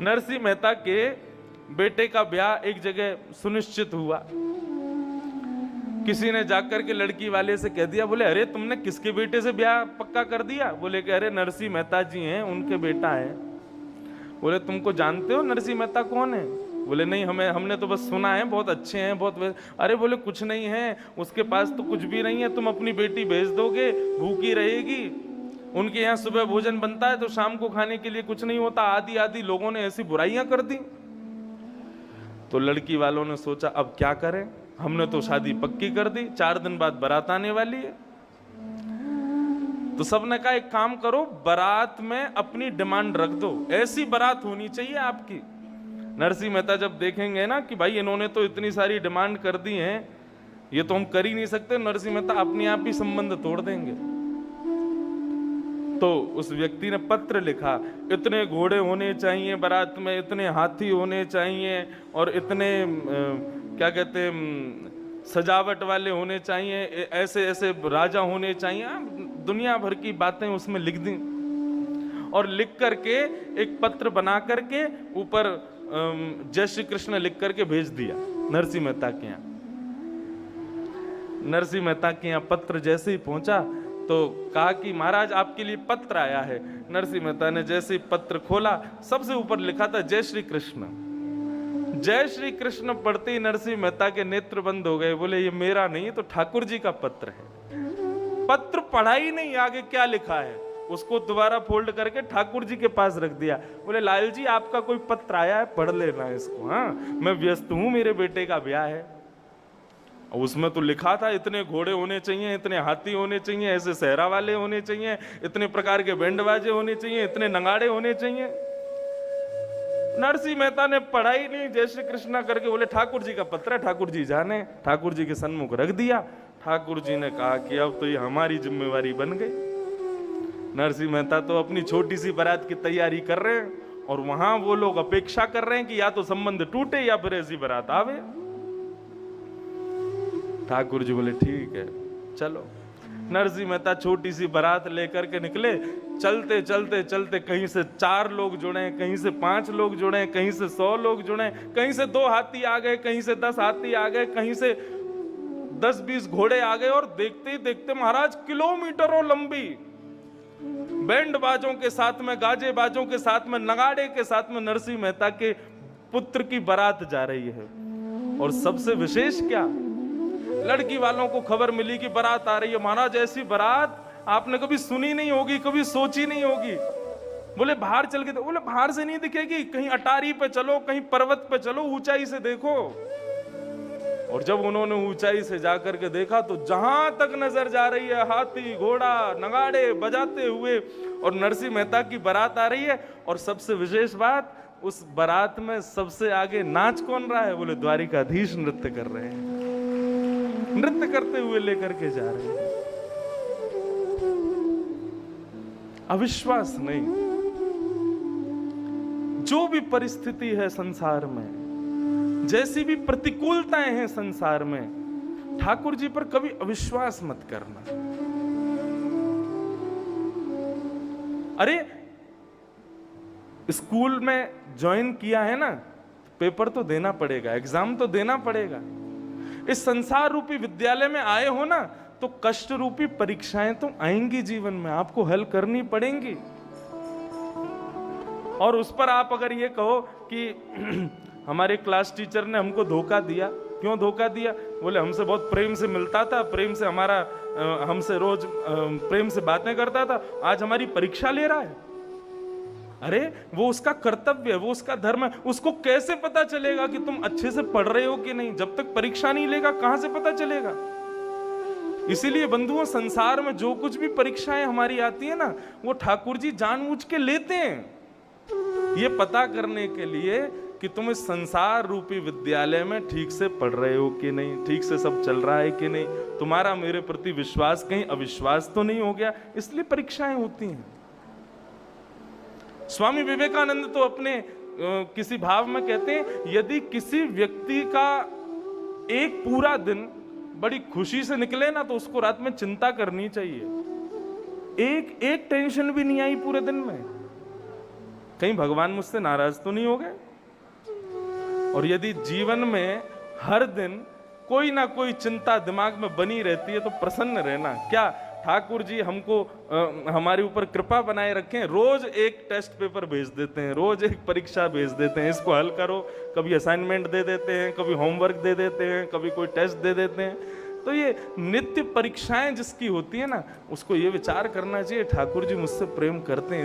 नरसिंह मेहता के बेटे का ब्याह एक जगह सुनिश्चित हुआ। किसी ने जाकर के लड़की वाले से कह दिया, बोले अरे तुमने किसके बेटे से ब्याह पक्का कर दिया? बोले कि अरे नरसिंह मेहता जी हैं, उनके बेटा है। बोले तुमको जानते हो नरसिंह मेहता कौन है? बोले नहीं, हमने तो बस सुना है, बहुत अच्छे हैं, बहुत। अरे बोले कुछ नहीं है, उसके पास तो कुछ भी नहीं है, तुम अपनी बेटी भेज दोगे, भूखी रहेगी। उनके यहाँ सुबह भोजन बनता है तो शाम को खाने के लिए कुछ नहीं होता। आदि आदि लोगों ने ऐसी बुराइयां कर दी। तो लड़की वालों ने सोचा अब क्या करें, हमने तो शादी पक्की कर दी, 4 दिन बाद बारात आने वाली है। तो सबने कहा एक काम करो, बारात में अपनी डिमांड रख दो, ऐसी बारात होनी चाहिए आपकी। नरसिंह मेहता जब देखेंगे ना कि भाई इन्होंने तो इतनी सारी डिमांड कर दी हैं, ये तो हम कर ही नहीं सकते, नरसिंह मेहता अपने आप ही संबंध तोड़ देंगे। तो उस व्यक्ति ने पत्र लिखा, इतने घोड़े होने चाहिए बारात में, इतने हाथी होने चाहिए, और इतने क्या कहते हैं सजावट वाले होने चाहिए, ऐसे ऐसे राजा होने चाहिए, दुनिया भर की बातें उसमें लिख दी। और लिख करके एक पत्र बना करके ऊपर जय श्री कृष्ण लिख करके भेज दिया नरसिंह मेहता के यहाँ। नरसिंह मेहता के यहाँ पत्र जैसे ही पहुंचा तो कहा कि महाराज आपके लिए पत्र आया है। नरसिंह मेहता ने जैसे ही पत्र खोला, सबसे ऊपर लिखा था जय श्री कृष्ण। जय श्री कृष्ण पढ़ते ही नरसिंह मेहता के नेत्र बंद हो गए। बोले ये मेरा नहीं, तो ठाकुर जी का पत्र है। पत्र पढ़ा ही नहीं, आगे क्या लिखा है उसको दोबारा फोल्ड करके ठाकुर जी के पास रख दिया। बोले लाल जी आपका कोई पत्र आया है, पढ़ लेना इसको। हाँ मैं व्यस्त हूं, मेरे बेटे का ब्याह है। उसमें तो लिखा था इतने घोड़े होने चाहिए, इतने हाथी होने चाहिए, ऐसे सहरा वाले होने चाहिए, इतने प्रकार के बैंड बाजे होने चाहिए, इतने नगाड़े होने चाहिए। नरसिंह मेहता ने पढ़ाई नहीं, जय श्री कृष्णा करके बोले ठाकुर जी का पत्र है, ठाकुर जी जाने। ठाकुर जी के सन्मुख रख दिया। ठाकुर जी ने कहा कि अब तो ये हमारी जिम्मेवारी बन गई। नरसिंह मेहता तो अपनी छोटी सी बारात की तैयारी कर रहे हैं, और वहां वो लोग अपेक्षा कर रहे हैं कि या तो संबंध टूटे या फिर ऐसी बारात आवे। ठाकुर जी बोले ठीक है चलो। नरसिंह मेहता छोटी सी बारात लेकर के निकले। चलते चलते चलते कहीं से 4 लोग जुड़े, कहीं से 5 लोग जुड़े, कहीं से 100 लोग जुड़े, कहीं से 2 हाथी आ गए, कहीं से 10 हाथी आ गए, कहीं से 10-20 घोड़े आ गए। और देखते ही देखते महाराज किलोमीटरों लंबी बैंड बाजों के साथ में, गाजे बाजों के साथ में, नगाड़े के साथ में नरसिंह मेहता के पुत्र की बारात जा रही है। और सबसे विशेष क्या, लड़की वालों को खबर मिली कि बारात आ रही है। महाराज ऐसी बारात आपने कभी सुनी नहीं होगी, कभी सोची नहीं होगी। बोले बाहर चल के, बोले बाहर से नहीं दिखेगी, कहीं अटारी पे चलो, कहीं पर्वत पे चलो, ऊंचाई से देखो। और जब उन्होंने ऊंचाई से जाकर के देखा तो जहां तक नजर जा रही है हाथी घोड़ा नगाड़े बजाते हुए, और नरसिंह मेहता की बारात आ रही है। और सबसे विशेष बात, उस बारात में सबसे आगे नाच कौन रहा है? बोले द्वारिकाधीश नृत्य कर रहे हैं, नृत्य करते हुए लेकर के जा रहे हैं। अविश्वास नहीं, जो भी परिस्थिति है संसार में, जैसी भी प्रतिकूलताएं हैं संसार में, ठाकुर जी पर कभी अविश्वास मत करना। अरे स्कूल में ज्वाइन किया है ना, पेपर तो देना पड़ेगा, एग्जाम तो देना पड़ेगा। इस संसार रूपी विद्यालय में आए हो ना, तो कष्ट रूपी परीक्षाएं तो आएंगी जीवन में, आपको हल करनी पड़ेंगी। और उस पर आप अगर ये कहो कि हमारे क्लास टीचर ने हमको धोखा दिया, क्यों धोखा दिया? बोले हमसे बहुत प्रेम से मिलता था, प्रेम से हमसे रोज प्रेम से बातें करता था, आज हमारी परीक्षा ले रहा है। अरे वो उसका कर्तव्य है, वो उसका धर्म है। उसको कैसे पता चलेगा कि तुम अच्छे से पढ़ रहे हो कि नहीं? जब तक परीक्षा नहीं लेगा कहां से पता चलेगा? इसीलिए बंधुओं, संसार में जो कुछ भी परीक्षाएं हमारी आती है ना, वो ठाकुर जी जानबूझ के लेते हैं, ये पता करने के लिए कि तुम इस संसार रूपी विद्यालय में ठीक से पढ़ रहे हो कि नहीं, ठीक से सब चल रहा है कि नहीं, तुम्हारा मेरे प्रति विश्वास कहीं अविश्वास तो नहीं हो गया। इसलिए परीक्षाएं होती हैं। स्वामी विवेकानंद तो अपने किसी भाव में कहते हैं, यदि किसी व्यक्ति का एक पूरा दिन बड़ी खुशी से निकले ना, तो उसको रात में चिंता करनी चाहिए। एक टेंशन भी नहीं आई पूरे दिन में, कहीं भगवान मुझसे नाराज तो नहीं हो गए? और यदि जीवन में हर दिन कोई ना कोई चिंता दिमाग में बनी रहती है तो प्रसन्न रहना। क्या ठाकुर जी हमको हमारे ऊपर कृपा बनाए रखें? रोज एक टेस्ट पेपर भेज देते हैं, रोज एक परीक्षा भेज देते हैं, इसको हल करो, कभी असाइनमेंट दे देते हैं, कभी होमवर्क दे देते हैं, कभी कोई टेस्ट दे देते हैं। तो ये नित्य परीक्षाएं जिसकी होती है ना, उसको ये विचार करना चाहिए ठाकुर जी मुझसे प्रेम करते हैं।